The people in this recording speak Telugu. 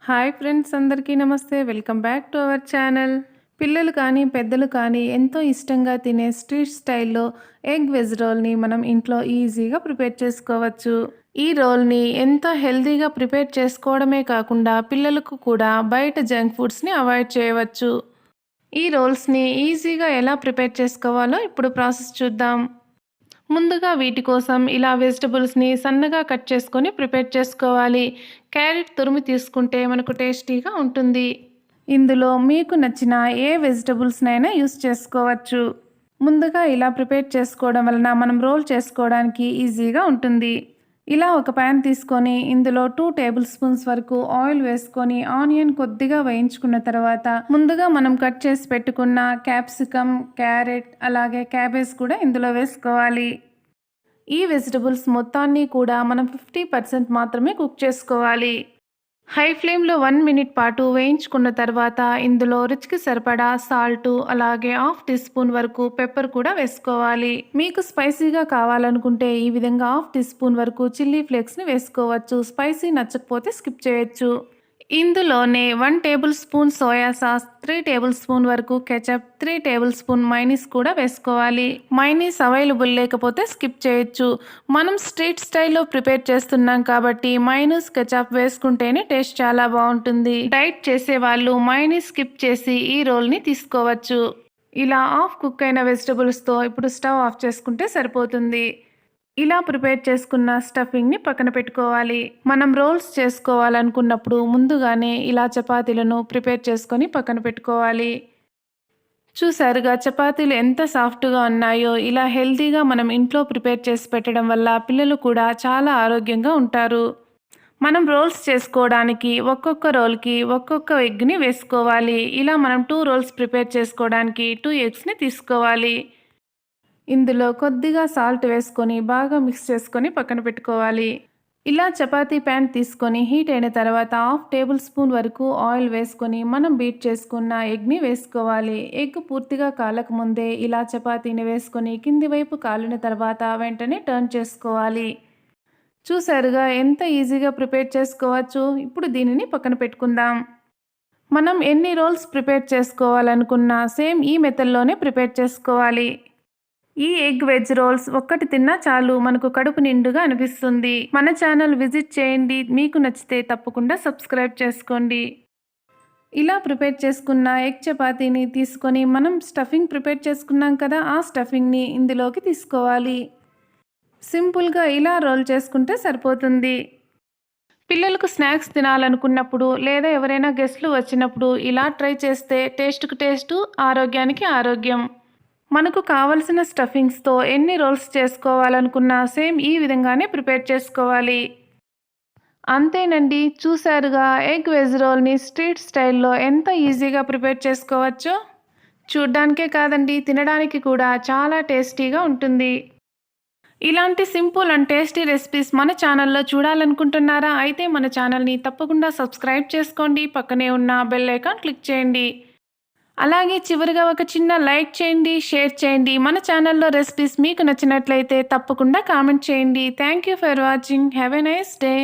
హాయ్ ఫ్రెండ్స్, అందరికీ నమస్తే. Welcome back to our channel. పిల్లలు కానీ పెద్దలు కానీ ఎంతో ఇష్టంగా తినే స్ట్రీట్ స్టైల్లో ఎగ్ వెజ్ రోల్ని మనం ఇంట్లో ఈజీగా ప్రిపేర్ చేసుకోవచ్చు. ఈ రోల్ని ఎంతో హెల్తీగా ప్రిపేర్ చేసుకోవడమే కాకుండా పిల్లలకు కూడా బయట జంక్ ఫుడ్స్ని అవాయిడ్ చేయవచ్చు. ఈ రోల్స్ని ఈజీగా ఎలా ప్రిపేర్ చేసుకోవాలో ఇప్పుడు ప్రాసెస్ చూద్దాం. ముందుగా వీటి కోసం ఇలా వెజిటబుల్స్ని సన్నగా కట్ చేసుకొని ప్రిపేర్ చేసుకోవాలి. క్యారెట్ తురిమి తీసుకుంటే మనకు టేస్టీగా ఉంటుంది. ఇందులో మీకు నచ్చిన ఏ వెజిటబుల్స్నైనా యూస్ చేసుకోవచ్చు. ముందుగా ఇలా ప్రిపేర్ చేసుకోవడం వలన మనం రోల్ చేసుకోవడానికి ఈజీగా ఉంటుంది. ఇలా ఒక ప్యాన్ తీసుకొని ఇందులో 2 టేబుల్ స్పూన్స్ వరకు ఆయిల్ వేసుకొని ఆనియన్ కొద్దిగా వేయించుకున్న తర్వాత ముందుగా మనం కట్ చేసి పెట్టుకున్న క్యాప్సికమ్, క్యారెట్ అలాగే క్యాబేజ్ కూడా ఇందులో వేసుకోవాలి. ఈ వెజిటబుల్స్ మొత్తాన్ని కూడా మనం 50% మాత్రమే కుక్ చేసుకోవాలి. హై ఫ్లేమ్లో 1 మినిట్ పాటు వేయించుకున్న తర్వాత ఇందులో రుచికి సరిపడా సాల్టు అలాగే హాఫ్ టీ స్పూన్ వరకు పెప్పర్ కూడా వేసుకోవాలి. మీకు స్పైసీగా కావాలనుకుంటే ఈ విధంగా హాఫ్ టీ స్పూన్ వరకు చిల్లీ ఫ్లేక్స్ని వేసుకోవచ్చు. స్పైసీ నచ్చకపోతే స్కిప్ చేయొచ్చు. ఇందులోనే 1 table spoon soya sauce, 3 table spoon వరకు కెచప్, 3 టేబుల్ స్పూన్ మైనీస్ కూడా వేసుకోవాలి. మైనీస్ అవైలబుల్ లేకపోతే స్కిప్ చేయొచ్చు. మనం స్ట్రీట్ స్టైల్లో ప్రిపేర్ చేస్తున్నాం కాబట్టి మైనీస్, కెచప్ వేసుకుంటేనే టేస్ట్ చాలా బాగుంటుంది. డైట్ చేసే వాళ్ళు మైనీస్ స్కిప్ చేసి ఈ రోల్ని తీసుకోవచ్చు. ఇలా హాఫ్ కుక్ అయిన వెజిటబుల్స్తో ఇప్పుడు స్టవ్ ఆఫ్ చేసుకుంటే సరిపోతుంది. ఇలా ప్రిపేర్ చేసుకున్న స్టఫింగ్ని పక్కన పెట్టుకోవాలి. మనం రోల్స్ చేసుకోవాలనుకున్నప్పుడు ముందుగానే ఇలా చపాతీలను ప్రిపేర్ చేసుకొని పక్కన పెట్టుకోవాలి. చూసారుగా చపాతీలు ఎంత సాఫ్ట్గా ఉన్నాయో. ఇలా హెల్తీగా మనం ఇంట్లో ప్రిపేర్ చేసి పెట్టడం వల్ల పిల్లలు కూడా చాలా ఆరోగ్యంగా ఉంటారు. మనం రోల్స్ చేసుకోవడానికి ఒక్కొక్క రోల్కి ఒక్కొక్క ఎగ్ని వేసుకోవాలి. ఇలా మనం 2 రోల్స్ ప్రిపేర్ చేసుకోవడానికి 2 ఎగ్స్ని తీసుకోవాలి. ఇందులో కొద్దిగా సాల్ట్ వేసుకొని బాగా మిక్స్ చేసుకొని పక్కన పెట్టుకోవాలి. ఇలా చపాతీ ప్యాన్ తీసుకొని హీట్ అయిన తర్వాత హాఫ్ టేబుల్ స్పూన్ వరకు ఆయిల్ వేసుకొని మనం బీట్ చేసుకున్న ఎగ్ని వేసుకోవాలి. ఎగ్ పూర్తిగా కాలకముందే ఇలా చపాతీని వేసుకొని కింది వైపు కాలిన తర్వాత వెంటనే టర్న్ చేసుకోవాలి. చూసారుగా ఎంత ఈజీగా ప్రిపేర్ చేసుకోవచ్చు. ఇప్పుడు దీనిని పక్కన పెట్టుకుందాం. మనం ఎన్ని రోల్స్ ప్రిపేర్ చేసుకోవాలనుకున్నా సేమ్ ఈ మెథడ్లోనే ప్రిపేర్ చేసుకోవాలి. ఈ ఎగ్ వెజ్ రోల్స్ ఒక్కటి తిన్నా చాలు, మనకు కడుపు నిండుగా అనిపిస్తుంది. మన ఛానల్ విజిట్ చేయండి. మీకు నచ్చితే తప్పకుండా సబ్స్క్రైబ్ చేసుకోండి. ఇలా ప్రిపేర్ చేసుకున్న ఎగ్ చపాతీని తీసుకొని మనం స్టఫింగ్ ప్రిపేర్ చేసుకున్నాం కదా, ఆ స్టఫింగ్ని ఇందులోకి తీసుకోవాలి. సింపుల్గా ఇలా రోల్ చేసుకుంటే సరిపోతుంది. పిల్లలకు స్నాక్స్ తినాలనుకున్నప్పుడు లేదా ఎవరైనా గెస్ట్లు వచ్చినప్పుడు ఇలా ట్రై చేస్తే టేస్ట్కు టేస్ట్, ఆరోగ్యానికి ఆరోగ్యం. మనకు కావలసిన స్టఫింగ్స్తో ఎన్ని రోల్స్ చేసుకోవాలనుకున్నా సేమ్ ఈ విధంగానే ప్రిపేర్ చేసుకోవాలి. అంతేనండి, చూసారుగా ఎగ్ వెజ్ రోల్ని స్ట్రీట్ స్టైల్లో ఎంత ఈజీగా ప్రిపేర్ చేసుకోవచ్చో. చూడ్డానికే కాదండి, తినడానికి కూడా చాలా టేస్టీగా ఉంటుంది. ఇలాంటి సింపుల్ అండ్ టేస్టీ రెసిపీస్ మన ఛానల్లో చూడాలనుకుంటున్నారా? అయితే మన ఛానల్ని తప్పకుండా సబ్స్క్రైబ్ చేసుకోండి. పక్కనే ఉన్న బెల్ ఐకాన్ క్లిక్ చేయండి. అలాగే చివరిగా ఒక చిన్న లైక్ చేయండి, షేర్ చేయండి. మన ఛానల్లో రెసిపీస్ మీకు నచ్చినట్లయితే తప్పకుండా కామెంట్ చేయండి. Thank you for watching. Have a nice day.